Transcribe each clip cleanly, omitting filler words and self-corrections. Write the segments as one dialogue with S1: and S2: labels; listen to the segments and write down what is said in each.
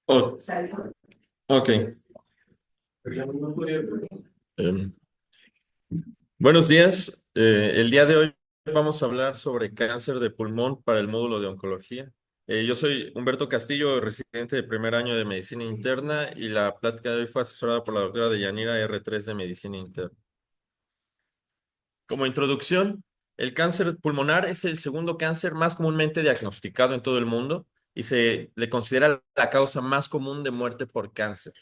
S1: Oh, ok. Em, Buenos días. El día de hoy vamos a hablar sobre cáncer de pulmón para el módulo de oncología. Yo soy Humberto Castillo, residente de primer año de medicina interna, y la plática de hoy fue asesorada por la doctora Deyanira R3 de medicina interna. Como introducción, el cáncer pulmonar es el segundo cáncer más comúnmente diagnosticado en todo el mundo y se le considera la causa más común de muerte por cáncer.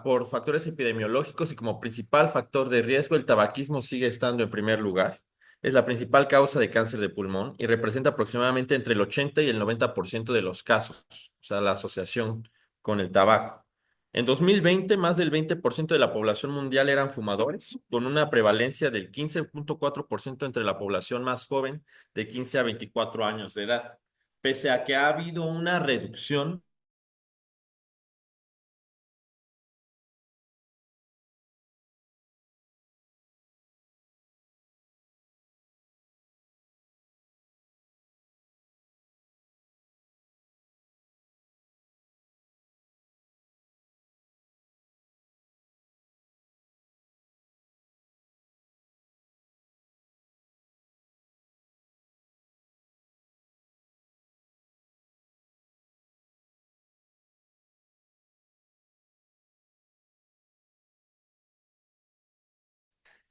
S1: Por factores epidemiológicos y como principal factor de riesgo, el tabaquismo sigue estando en primer lugar. Es la principal causa de cáncer de pulmón y representa aproximadamente entre el 80 y el 90% de los casos, o sea, la asociación con el tabaco. En 2020, más del 20% de la población mundial eran fumadores, con una prevalencia del 15,4% entre la población más joven de 15 a 24 años de edad. Pese a que ha habido una reducción.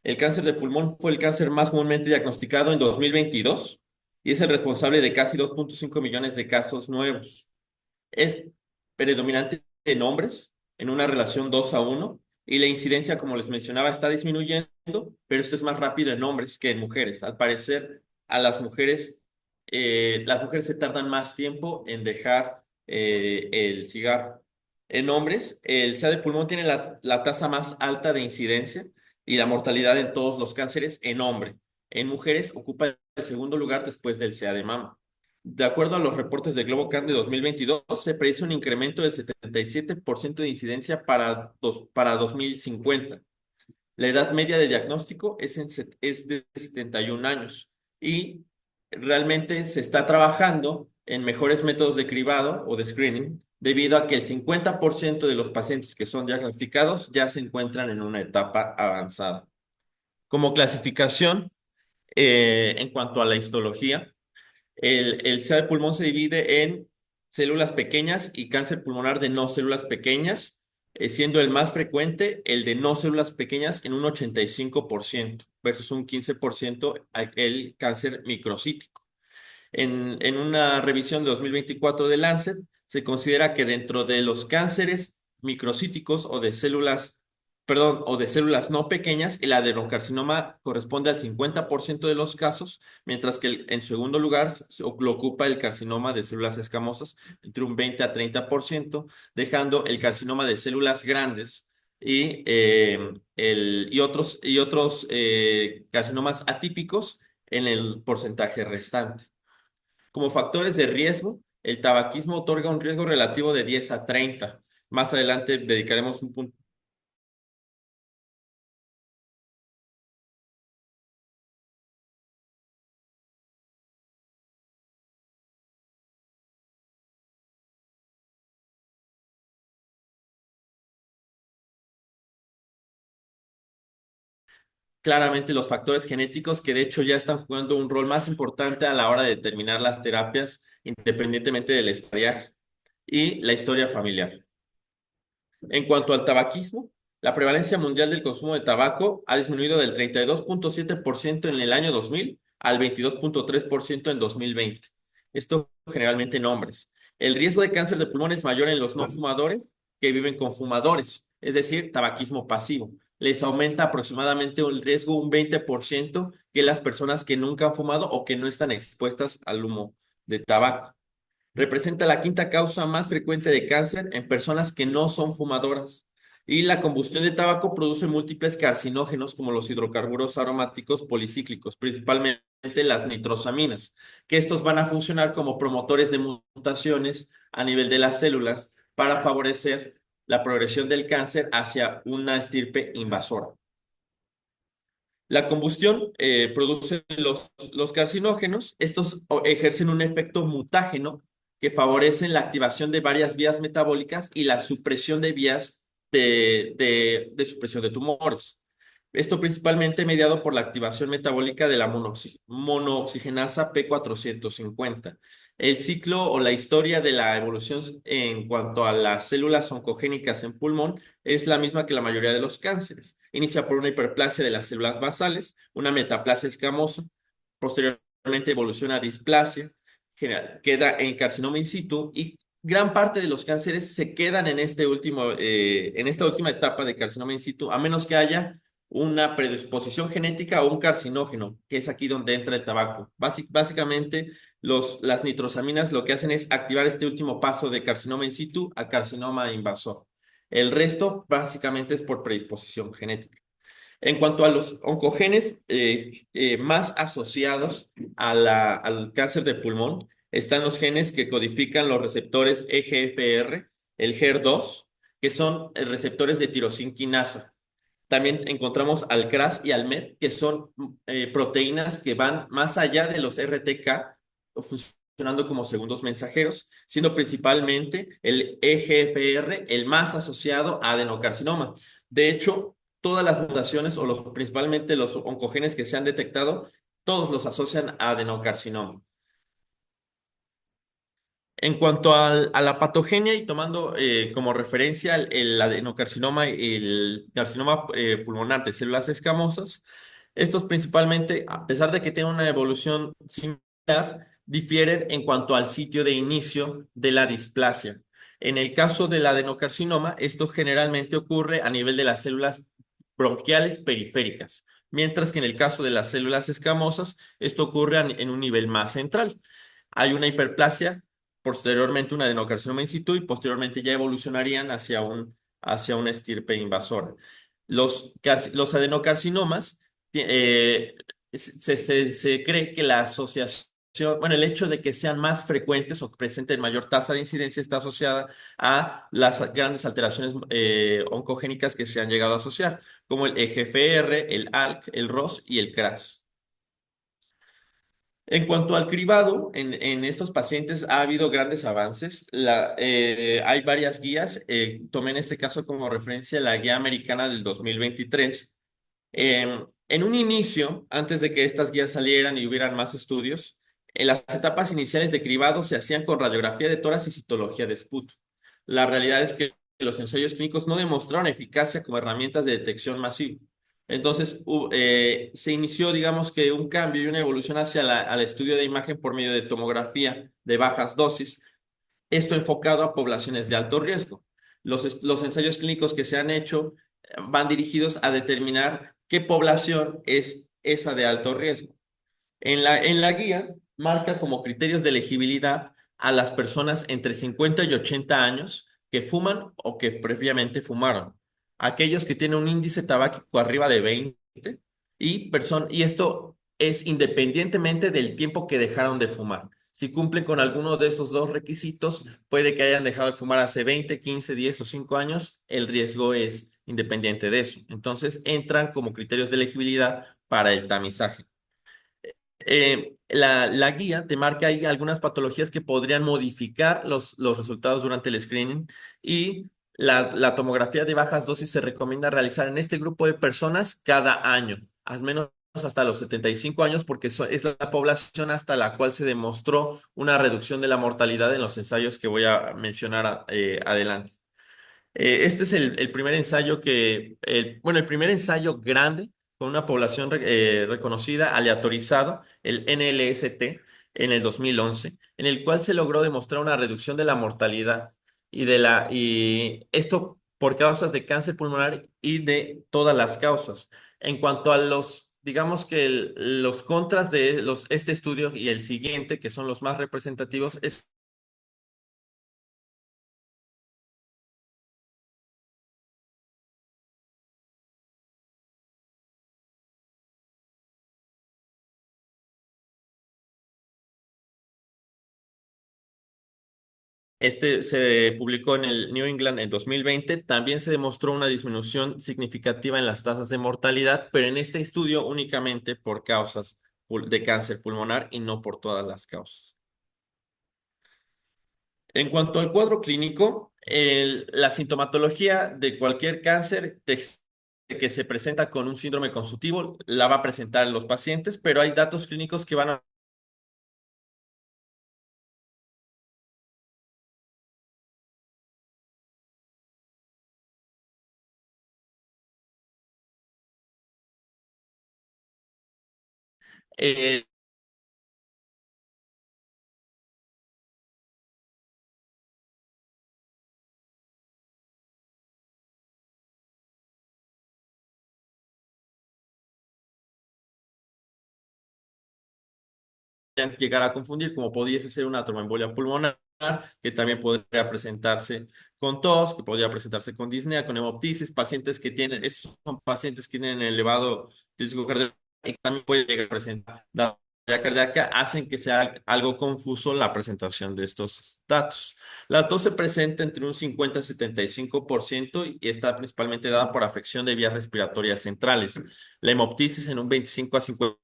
S1: El cáncer de pulmón fue el cáncer más comúnmente diagnosticado en 2022 y es el responsable de casi 2,5 millones de casos nuevos. Es predominante en hombres, en una relación 2 a 1, y la incidencia, como les mencionaba, está disminuyendo, pero esto es más rápido en hombres que en mujeres. Al parecer, a las mujeres se tardan más tiempo en dejar el cigarro. En hombres, el SIDA de pulmón tiene la tasa más alta de incidencia y la mortalidad en todos los cánceres en hombre. En mujeres ocupa el segundo lugar después del SIDA de mama. De acuerdo a los reportes de GloboCan de 2022, se predice un incremento del 77% de incidencia para 2050. La edad media de diagnóstico es de 71 años y realmente se está trabajando en mejores métodos de cribado o de screening debido a que el 50% de los pacientes que son diagnosticados ya se encuentran en una etapa avanzada. Como clasificación, en cuanto a la histología, el SIDA de pulmón se divide en células pequeñas y cáncer pulmonar de no células pequeñas, siendo el más frecuente el de no células pequeñas en un 85% versus un 15% el cáncer microcítico. En una revisión de 2024 de Lancet, se considera que dentro de los cánceres microcíticos o de células, perdón, o de células no pequeñas, el adenocarcinoma corresponde al 50% de los casos, mientras que en segundo lugar lo ocupa el carcinoma de células escamosas, entre un 20 a 30%, dejando el carcinoma de células grandes y otros carcinomas atípicos en el porcentaje restante. Como factores de riesgo, el tabaquismo otorga un riesgo relativo de 10 a 30. Más adelante dedicaremos un punto. Claramente los factores genéticos que de hecho ya están jugando un rol más importante a la hora de determinar las terapias, independientemente del estadiaje y la historia familiar. En cuanto al tabaquismo, la prevalencia mundial del consumo de tabaco ha disminuido del 32,7% en el año 2000 al 22,3% en 2020. Esto generalmente en hombres. El riesgo de cáncer de pulmón es mayor en los no fumadores que viven con fumadores, es decir, tabaquismo pasivo. Les aumenta aproximadamente el riesgo un 20% que las personas que nunca han fumado o que no están expuestas al humo de tabaco. Representa la quinta causa más frecuente de cáncer en personas que no son fumadoras. Y la combustión de tabaco produce múltiples carcinógenos como los hidrocarburos aromáticos policíclicos, principalmente las nitrosaminas, que estos van a funcionar como promotores de mutaciones a nivel de las células para favorecer la progresión del cáncer hacia una estirpe invasora. La combustión produce los carcinógenos. Estos ejercen un efecto mutágeno que favorecen la activación de varias vías metabólicas y la supresión de vías de supresión de tumores. Esto principalmente mediado por la activación metabólica de la monooxigenasa P450. El ciclo o la historia de la evolución en cuanto a las células oncogénicas en pulmón es la misma que la mayoría de los cánceres. Inicia por una hiperplasia de las células basales, una metaplasia escamosa, posteriormente evoluciona a displasia, queda en carcinoma in situ y gran parte de los cánceres se quedan en en esta última etapa de carcinoma in situ, a menos que haya una predisposición genética o un carcinógeno, que es aquí donde entra el tabaco. Básicamente, las nitrosaminas lo que hacen es activar este último paso de carcinoma in situ a carcinoma invasor. El resto básicamente es por predisposición genética. En cuanto a los oncogenes más asociados a al cáncer de pulmón, están los genes que codifican los receptores EGFR, el HER2, que son receptores de tirosina quinasa. También encontramos al CRAS y al MET, que son proteínas que van más allá de los RTK, funcionando como segundos mensajeros, siendo principalmente el EGFR el más asociado a adenocarcinoma. De hecho, todas las mutaciones o principalmente los oncogenes que se han detectado, todos los asocian a adenocarcinoma. En cuanto a la patogenia y tomando como referencia el adenocarcinoma y el carcinoma pulmonar de células escamosas, estos principalmente, a pesar de que tienen una evolución similar, difieren en cuanto al sitio de inicio de la displasia. En el caso del adenocarcinoma, esto generalmente ocurre a nivel de las células bronquiales periféricas, mientras que en el caso de las células escamosas, esto ocurre en un nivel más central. Hay una hiperplasia, posteriormente un adenocarcinoma in situ y posteriormente ya evolucionarían hacia una estirpe invasora. Los adenocarcinomas, eh, se cree que la asociación, bueno, el hecho de que sean más frecuentes o que presenten mayor tasa de incidencia está asociada a las grandes alteraciones oncogénicas que se han llegado a asociar, como el EGFR, el ALK, el ROS y el CRAS. En cuanto al cribado, en estos pacientes ha habido grandes avances. Hay varias guías. Tomé en este caso como referencia la guía americana del 2023. En un inicio, antes de que estas guías salieran y hubieran más estudios, en las etapas iniciales de cribado se hacían con radiografía de tórax y citología de sputo. La realidad es que los ensayos clínicos no demostraron eficacia como herramientas de detección masiva. Entonces, se inició, digamos que un cambio y una evolución hacia al estudio de imagen por medio de tomografía de bajas dosis, esto enfocado a poblaciones de alto riesgo. Los ensayos clínicos que se han hecho van dirigidos a determinar qué población es esa de alto riesgo. En la guía marca como criterios de elegibilidad a las personas entre 50 y 80 años que fuman o que previamente fumaron. Aquellos que tienen un índice tabáquico arriba de 20 y esto es independientemente del tiempo que dejaron de fumar. Si cumplen con alguno de esos dos requisitos, puede que hayan dejado de fumar hace 20, 15, 10 o 5 años, el riesgo es independiente de eso. Entonces entran como criterios de elegibilidad para el tamizaje. La guía te marca ahí algunas patologías que podrían modificar los resultados durante el screening y la tomografía de bajas dosis se recomienda realizar en este grupo de personas cada año, al menos hasta los 75 años, porque es la población hasta la cual se demostró una reducción de la mortalidad en los ensayos que voy a mencionar adelante. Este es el primer ensayo bueno, el primer ensayo grande con una población reconocida, aleatorizado, el NLST, en el 2011, en el cual se logró demostrar una reducción de la mortalidad y esto por causas de cáncer pulmonar y de todas las causas. En cuanto a digamos que los contras de este estudio y el siguiente, que son los más representativos, es este se publicó en el New England en 2020. También se demostró una disminución significativa en las tasas de mortalidad, pero en este estudio únicamente por causas de cáncer pulmonar y no por todas las causas. En cuanto al cuadro clínico, la sintomatología de cualquier cáncer que se presenta con un síndrome consultivo la va a presentar en los pacientes, pero hay datos clínicos que van a... eh, llegar a confundir, como pudiese ser una tromboembolia pulmonar, que también podría presentarse con tos, que podría presentarse con disnea, con hemoptisis, pacientes que tienen, estos son pacientes que tienen elevado riesgo cardíaco y también puede llegar a presentar la falla cardíaca, hacen que sea algo confuso la presentación de estos datos. La tos se presenta entre un 50 y 75% y está principalmente dada por afección de vías respiratorias centrales. La hemoptisis en un 25 a 50%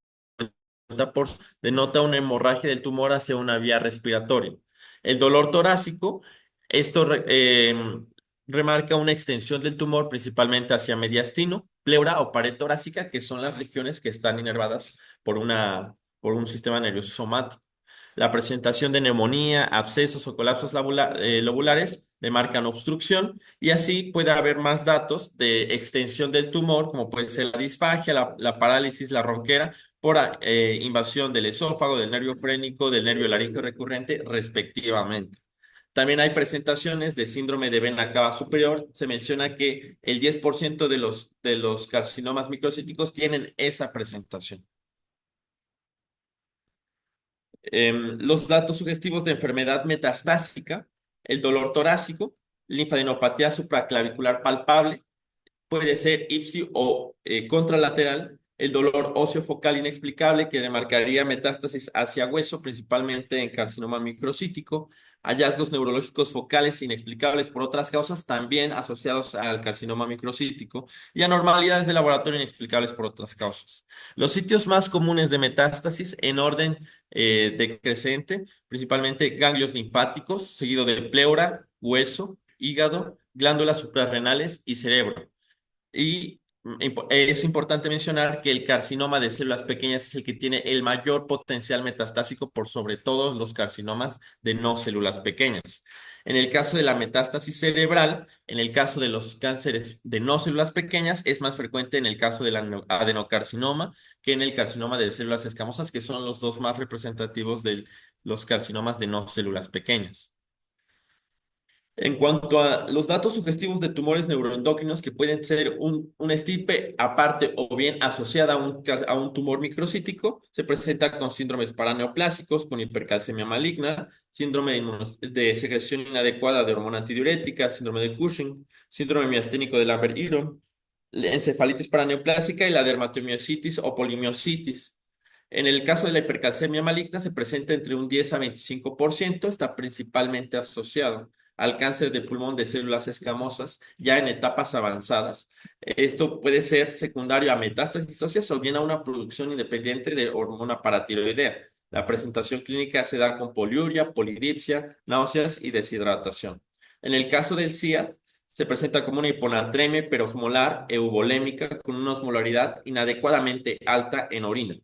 S1: denota una hemorragia del tumor hacia una vía respiratoria. El dolor torácico, esto remarca una extensión del tumor principalmente hacia mediastino, pleura o pared torácica, que son las regiones que están inervadas por un sistema nervioso somático. La presentación de neumonía, abscesos o colapsos lobulares demarcan obstrucción y así puede haber más datos de extensión del tumor, como puede ser la disfagia, la parálisis, la ronquera, por invasión del esófago, del nervio frénico, del nervio laríngeo recurrente, respectivamente. También hay presentaciones de síndrome de vena cava superior. Se menciona que el 10% de los carcinomas microcíticos tienen esa presentación. Los datos sugestivos de enfermedad metastásica, el dolor torácico, linfadenopatía supraclavicular palpable, puede ser ipsi o contralateral, el dolor óseo focal inexplicable que demarcaría metástasis hacia hueso, principalmente en carcinoma microcítico, hallazgos neurológicos focales inexplicables por otras causas, también asociados al carcinoma microcítico, y anormalidades de laboratorio inexplicables por otras causas. Los sitios más comunes de metástasis en orden decreciente, principalmente ganglios linfáticos, seguido de pleura, hueso, hígado, glándulas suprarrenales y cerebro. Y es importante mencionar que el carcinoma de células pequeñas es el que tiene el mayor potencial metastásico por sobre todos los carcinomas de no células pequeñas. En el caso de la metástasis cerebral, en el caso de los cánceres de no células pequeñas, es más frecuente en el caso del adenocarcinoma que en el carcinoma de células escamosas, que son los dos más representativos de los carcinomas de no células pequeñas. En cuanto a los datos sugestivos de tumores neuroendocrinos que pueden ser una estirpe aparte o bien asociada a a un tumor microcítico, se presenta con síndromes paraneoplásicos, con hipercalcemia maligna, síndrome de secreción inadecuada de hormona antidiurética, síndrome de Cushing, síndrome miasténico de Lambert-Eaton, encefalitis paraneoplásica y la dermatomiositis o polimiositis. En el caso de la hipercalcemia maligna se presenta entre un 10 a 25%, está principalmente asociado al cáncer de pulmón de células escamosas ya en etapas avanzadas. Esto puede ser secundario a metástasis óseas o bien a una producción independiente de hormona paratiroidea. La presentación clínica se da con poliuria, polidipsia, náuseas y deshidratación. En el caso del CIAD, se presenta como una hiponatremia perosmolar euvolémica con una osmolaridad inadecuadamente alta en orina,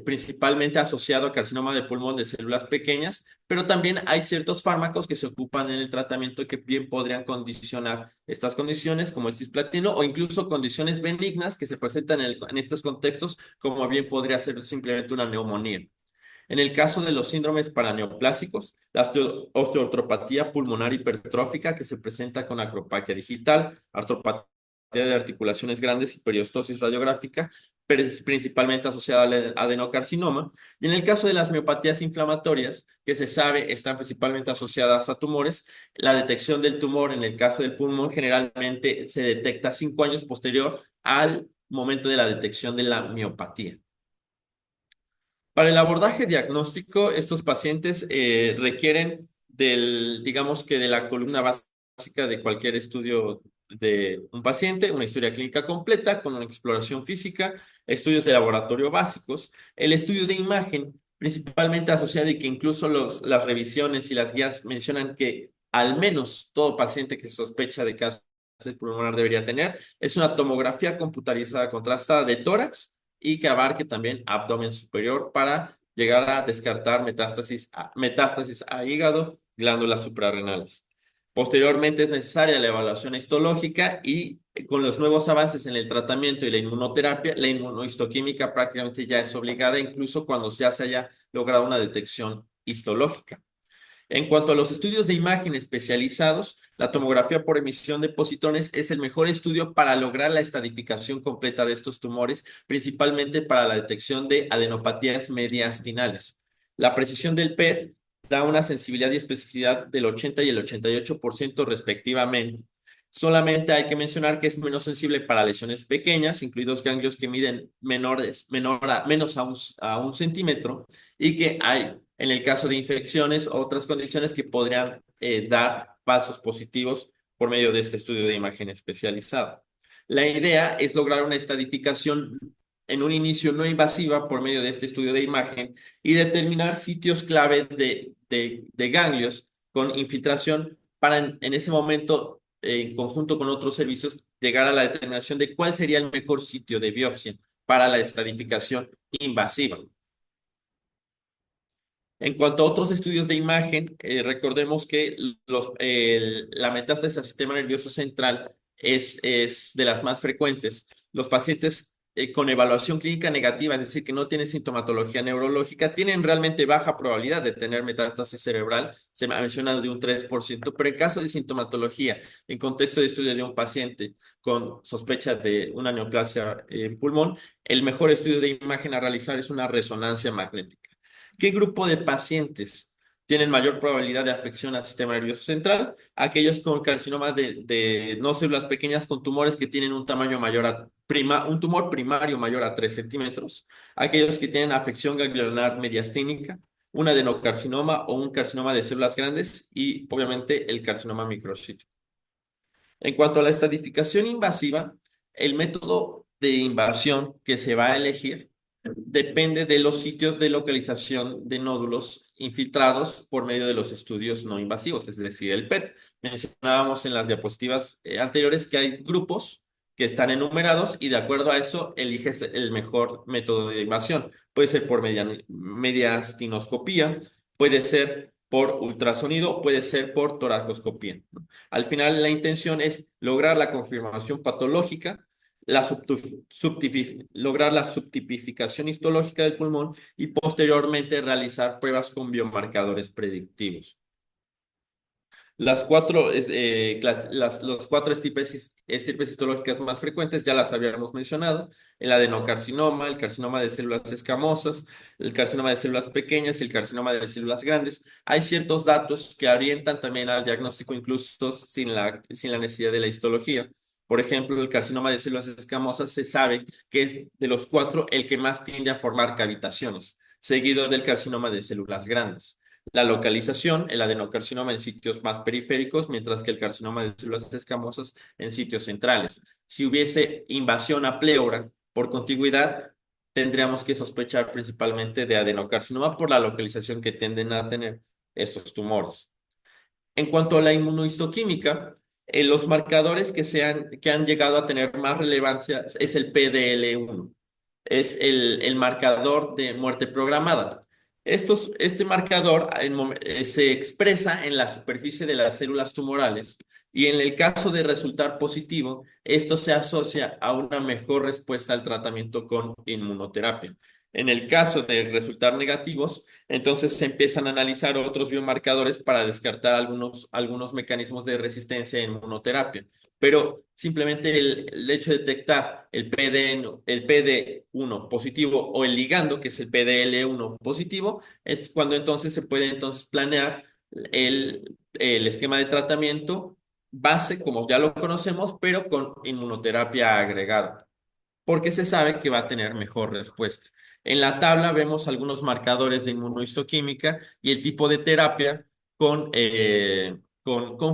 S1: principalmente asociado a carcinoma de pulmón de células pequeñas, pero también hay ciertos fármacos que se ocupan en el tratamiento que bien podrían condicionar estas condiciones, como el cisplatino, o incluso condiciones benignas que se presentan en estos contextos, como bien podría ser simplemente una neumonía. En el caso de los síndromes paraneoplásicos, la osteoartropatía pulmonar hipertrófica que se presenta con acropaquia digital, artropatía de articulaciones grandes y periostosis radiográfica, principalmente asociada al adenocarcinoma. Y en el caso de las miopatías inflamatorias, que se sabe están principalmente asociadas a tumores, la detección del tumor en el caso del pulmón generalmente se detecta 5 años posterior al momento de la detección de la miopatía. Para el abordaje diagnóstico, estos pacientes requieren digamos que de la columna básica de cualquier estudio de un paciente, una historia clínica completa con una exploración física, estudios de laboratorio básicos, el estudio de imagen principalmente asociado y que incluso las revisiones y las guías mencionan que al menos todo paciente que sospecha de cáncer pulmonar debería tener, es una tomografía computarizada contrastada de tórax y que abarque también abdomen superior para llegar a descartar metástasis a hígado, glándulas suprarrenales. Posteriormente es necesaria la evaluación histológica y con los nuevos avances en el tratamiento y la inmunoterapia, la inmunohistoquímica prácticamente ya es obligada, incluso cuando ya se haya logrado una detección histológica. En cuanto a los estudios de imagen especializados, la tomografía por emisión de positrones es el mejor estudio para lograr la estadificación completa de estos tumores, principalmente para la detección de adenopatías mediastinales. La precisión del PET da una sensibilidad y especificidad del 80 y el 88% respectivamente. Solamente hay que mencionar que es menos sensible para lesiones pequeñas, incluidos ganglios que miden menos a un centímetro, y que hay, en el caso de infecciones o otras condiciones que podrían dar falsos positivos por medio de este estudio de imagen especializado. La idea es lograr una estadificación en un inicio no invasiva por medio de este estudio de imagen y determinar sitios clave de ganglios con infiltración para en ese momento, en conjunto con otros servicios, llegar a la determinación de cuál sería el mejor sitio de biopsia para la estadificación invasiva. En cuanto a otros estudios de imagen, recordemos que la metástasis al sistema nervioso central es de las más frecuentes. Los pacientes con evaluación clínica negativa, es decir, que no tienen sintomatología neurológica, tienen realmente baja probabilidad de tener metástasis cerebral. Se me ha mencionado de un 3%, pero en caso de sintomatología, en contexto de estudio de un paciente con sospecha de una neoplasia en pulmón, el mejor estudio de imagen a realizar es una resonancia magnética. ¿Qué grupo de pacientes tienen mayor probabilidad de afección al sistema nervioso central? Aquellos con carcinoma de no células pequeñas con tumores que tienen un tamaño mayor un tumor primario mayor a 3 centímetros. Aquellos que tienen afección ganglionar mediastínica, un adenocarcinoma o un carcinoma de células grandes y obviamente el carcinoma microcítico. En cuanto a la estadificación invasiva, el método de invasión que se va a elegir depende de los sitios de localización de nódulos infiltrados por medio de los estudios no invasivos, es decir, el PET. Mencionábamos en las diapositivas anteriores que hay grupos que están enumerados y de acuerdo a eso eliges el mejor método de invasión. Puede ser por mediastinoscopía, puede ser por ultrasonido, puede ser por toracoscopía. Al final, la intención es lograr la confirmación patológica, lograr la subtipificación histológica del pulmón y posteriormente realizar pruebas con biomarcadores predictivos. Los cuatro estirpes histológicas más frecuentes ya las habíamos mencionado: el adenocarcinoma, el carcinoma de células escamosas, el carcinoma de células pequeñas y el carcinoma de células grandes. Hay ciertos datos que orientan también al diagnóstico incluso sin la necesidad de la histología. Por ejemplo, el carcinoma de células escamosas se sabe que es de los cuatro el que más tiende a formar cavitaciones, seguido del carcinoma de células grandes. La localización, el adenocarcinoma en sitios más periféricos, mientras que el carcinoma de células escamosas en sitios centrales. Si hubiese invasión a pleura por contigüidad, tendríamos que sospechar principalmente de adenocarcinoma por la localización que tienden a tener estos tumores. En cuanto a la inmunohistoquímica, los marcadores que han llegado a tener más relevancia es el PDL1, es el marcador de muerte programada. Este marcador se expresa en la superficie de las células tumorales y en el caso de resultar positivo, esto se asocia a una mejor respuesta al tratamiento con inmunoterapia. En el caso de resultar negativos, entonces se empiezan a analizar otros biomarcadores para descartar algunos mecanismos de resistencia en inmunoterapia. Pero simplemente el hecho de detectar el PD1 positivo o el ligando, que es el PDL1 positivo, es cuando entonces se puede entonces planear el esquema de tratamiento base, como ya lo conocemos, pero con inmunoterapia agregada, porque se sabe que va a tener mejor respuesta. En la tabla vemos algunos marcadores de inmunohistoquímica y el tipo de terapia con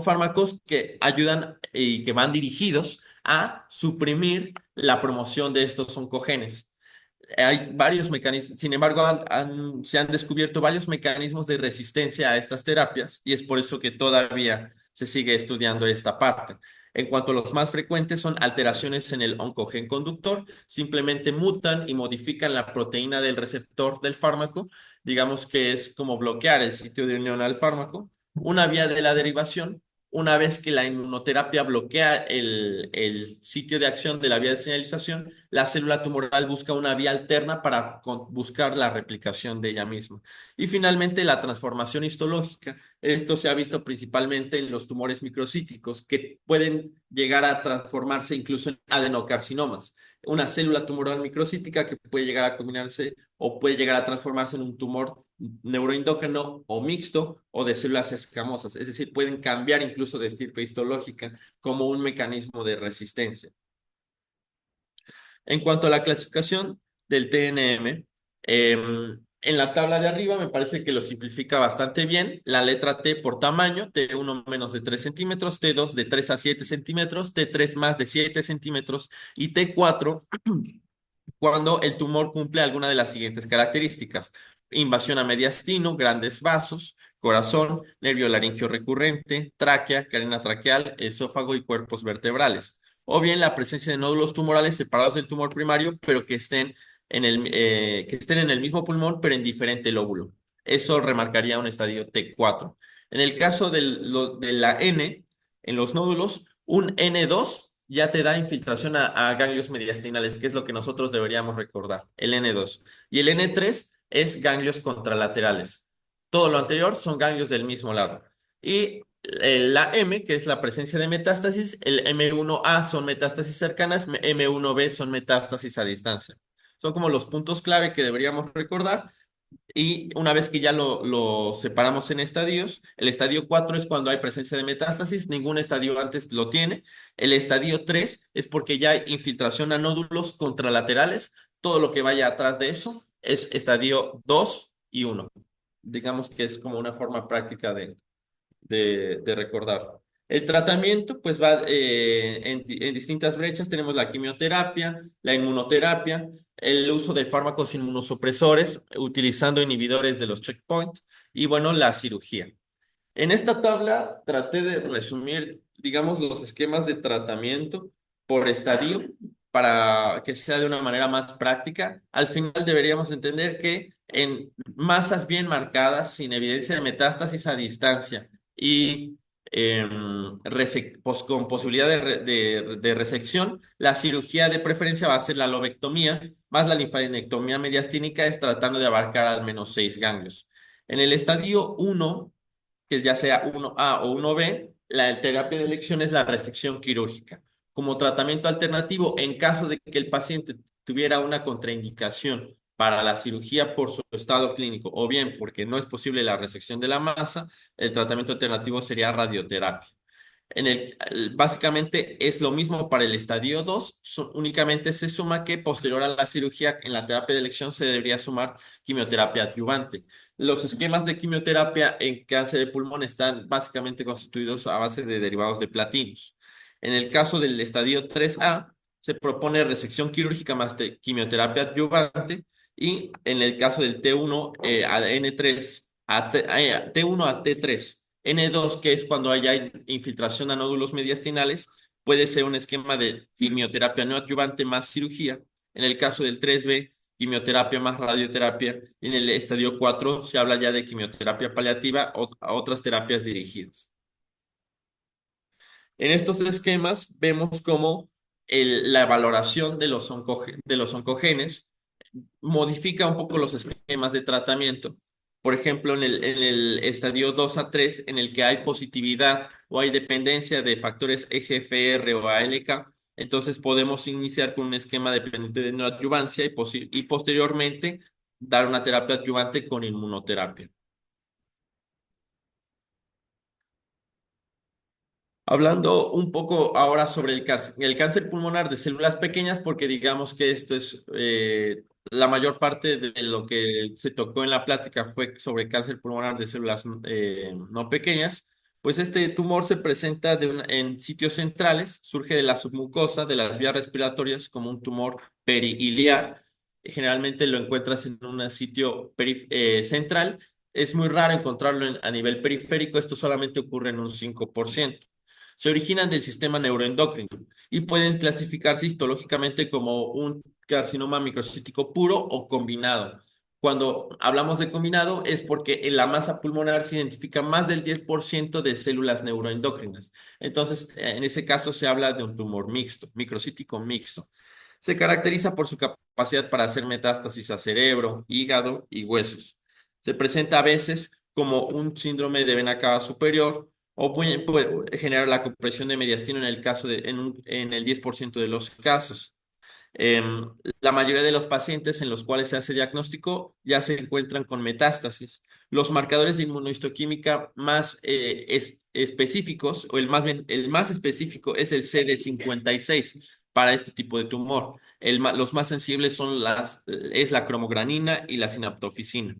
S1: fármacos que ayudan y que van dirigidos a suprimir la promoción de estos oncogenes. Hay varios mecanismos, sin embargo, se han descubierto varios mecanismos de resistencia a estas terapias y es por eso que todavía se sigue estudiando esta parte. En cuanto a los más frecuentes, son alteraciones en el oncogen conductor, simplemente mutan y modifican la proteína del receptor del fármaco, digamos que es como bloquear el sitio de unión al fármaco, una vía de la derivación. Una vez que la inmunoterapia bloquea el sitio de acción de la vía de señalización, la célula tumoral busca una vía alterna para buscar la replicación de ella misma. Y finalmente, la transformación histológica. Esto se ha visto principalmente en los tumores microcíticos, que pueden llegar a transformarse incluso en adenocarcinomas. Una célula tumoral microcítica que puede llegar a combinarse o puede llegar a transformarse en un tumor neuroendocrino o mixto o de células escamosas. Es decir, pueden cambiar incluso de estirpe histológica como un mecanismo de resistencia. En cuanto a la clasificación del TNM, en la tabla de arriba me parece que lo simplifica bastante bien. La letra T por tamaño, T1 menos de 3 centímetros, T2 de 3 a 7 centímetros, T3 más de 7 centímetros y T4 cuando el tumor cumple alguna de las siguientes características: invasión a mediastino, grandes vasos, corazón, nervio laringio recurrente, tráquea, carena traqueal, esófago y cuerpos vertebrales. O bien la presencia de nódulos tumorales separados del tumor primario, pero que estén en el mismo pulmón, pero en diferente lóbulo. Eso remarcaría un estadio T4. En el caso de la N, en los nódulos, un N2 ya te da infiltración a ganglios mediastinales, que es lo que nosotros deberíamos recordar, el N2. Y el N3 es ganglios contralaterales. Todo lo anterior son ganglios del mismo lado. Y la M, que es la presencia de metástasis, el M1A son metástasis cercanas, M1B son metástasis a distancia. Son como los puntos clave que deberíamos recordar. Y una vez que ya lo separamos en estadios, el estadio 4 es cuando hay presencia de metástasis, ningún estadio antes lo tiene. El estadio 3 es porque ya hay infiltración a nódulos contralaterales. Todo lo que vaya atrás de eso es estadio 2 y 1. Digamos que es como una forma práctica de recordar. El tratamiento, pues va en distintas brechas. Tenemos la quimioterapia, la inmunoterapia, el uso de fármacos inmunosupresores, utilizando inhibidores de los checkpoints, y bueno, la cirugía. En esta tabla traté de resumir, digamos, los esquemas de tratamiento por estadio para que sea de una manera más práctica. Al final deberíamos entender que en masas bien marcadas, sin evidencia de metástasis a distancia y con posibilidad de resección, la cirugía de preferencia va a ser la lobectomía más la linfadenectomía mediastínica, es tratando de abarcar al menos 6 ganglios. En el estadio 1, que ya sea 1A o 1B, la terapia de elección es la resección quirúrgica. Como tratamiento alternativo, en caso de que el paciente tuviera una contraindicación para la cirugía por su estado clínico o bien porque no es posible la resección de la masa, el tratamiento alternativo sería radioterapia. Básicamente es lo mismo para el estadio 2, únicamente se suma que posterior a la cirugía en la terapia de elección se debería sumar quimioterapia adyuvante. Los esquemas de quimioterapia en cáncer de pulmón están básicamente constituidos a base de derivados de platinos. En el caso del estadio 3A, se propone resección quirúrgica más quimioterapia adyuvante y en el caso del T1 a N3, T1 a T3. N2, que es cuando haya infiltración a nódulos mediastinales, puede ser un esquema de quimioterapia no adyuvante más cirugía. En el caso del 3B, quimioterapia más radioterapia. Y en el estadio 4 se habla ya de quimioterapia paliativa o a otras terapias dirigidas. En estos esquemas vemos cómo la valoración de los oncogenes modifica un poco los esquemas de tratamiento. Por ejemplo, en el estadio 2 a 3, en el que hay positividad o hay dependencia de factores EGFR o ALK, entonces podemos iniciar con un esquema dependiente de neoadyuvancia y posteriormente dar una terapia adyuvante con inmunoterapia. Hablando un poco ahora sobre el cáncer pulmonar de células pequeñas, porque digamos que esto es la mayor parte de lo que se tocó en la plática fue sobre cáncer pulmonar de células no pequeñas, pues este tumor se presenta en sitios centrales, surge de la submucosa, de las vías respiratorias como un tumor perihiliar generalmente lo encuentras en un sitio central. Es muy raro encontrarlo a nivel periférico, esto solamente ocurre en un 5%. Se originan del sistema neuroendocrino y pueden clasificarse histológicamente como un carcinoma microcítico puro o combinado. Cuando hablamos de combinado es porque en la masa pulmonar se identifica más del 10% de células neuroendocrinas. Entonces, en ese caso se habla de un tumor mixto, microcítico mixto. Se caracteriza por su capacidad para hacer metástasis a cerebro, hígado y huesos. Se presenta a veces como un síndrome de vena cava superior o puede generar la compresión de mediastino en el caso en el 10% de los casos. Em, la mayoría de los pacientes en los cuales se hace diagnóstico ya se encuentran con metástasis. Los marcadores de inmunohistoquímica más específicos, o el más específico es el CD56 para este tipo de tumor. Los más sensibles es la cromogranina y la sinaptofisina.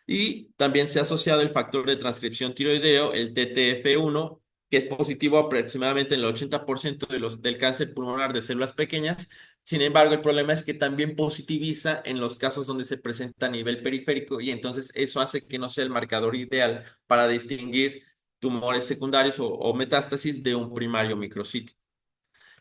S1: Y también se ha asociado el factor de transcripción tiroideo, el TTF1, que es positivo aproximadamente en el 80% del cáncer pulmonar de células pequeñas. Sin embargo, el problema es que también positiviza en los casos donde se presenta a nivel periférico y entonces eso hace que no sea el marcador ideal para distinguir tumores secundarios o metástasis de un primario microcítio.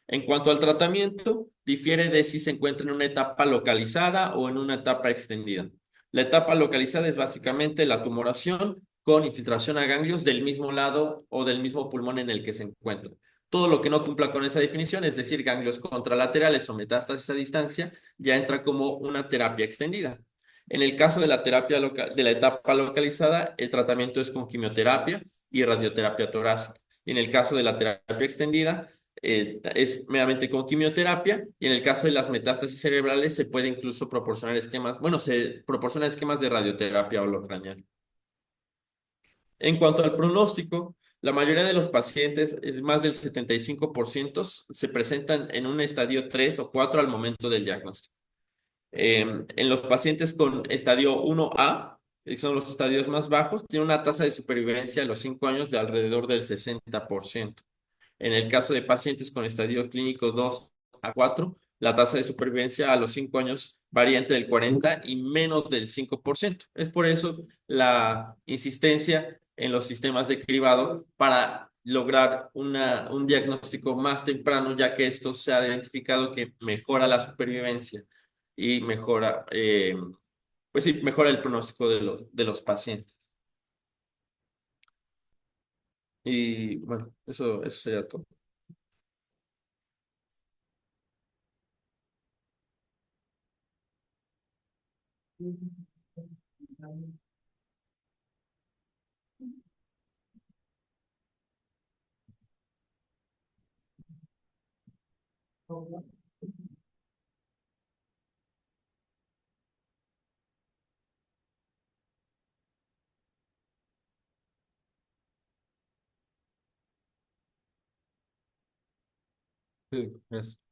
S1: En cuanto al tratamiento, difiere de si se encuentra en una etapa localizada o en una etapa extendida. La etapa localizada es básicamente la tumoración con infiltración a ganglios del mismo lado o del mismo pulmón en el que se encuentra. Todo lo que no cumpla con esa definición, es decir, ganglios contralaterales o metástasis a distancia, ya entra como una terapia extendida. En el caso de de la etapa localizada, el tratamiento es con quimioterapia y radioterapia torácica. Y en el caso de la terapia extendida, es meramente con quimioterapia y en el caso de las metástasis cerebrales se puede incluso proporcionar esquemas, bueno, se proporciona esquemas de radioterapia holocraniana. En cuanto al pronóstico, la mayoría de los pacientes, es más del 75%, se presentan en un estadio 3 o 4 al momento del diagnóstico. En los pacientes con estadio 1A, que son los estadios más bajos, tiene una tasa de supervivencia a los 5 años de alrededor del 60%. En el caso de pacientes con estadio clínico 2 a 4, la tasa de supervivencia a los 5 años varía entre el 40 y menos del 5%. Es por eso la insistencia en los sistemas de cribado para lograr un diagnóstico más temprano, ya que esto se ha identificado que mejora la supervivencia y mejora, pues sí, mejora el pronóstico de los pacientes. Y bueno, eso sería todo. Sí, gracias.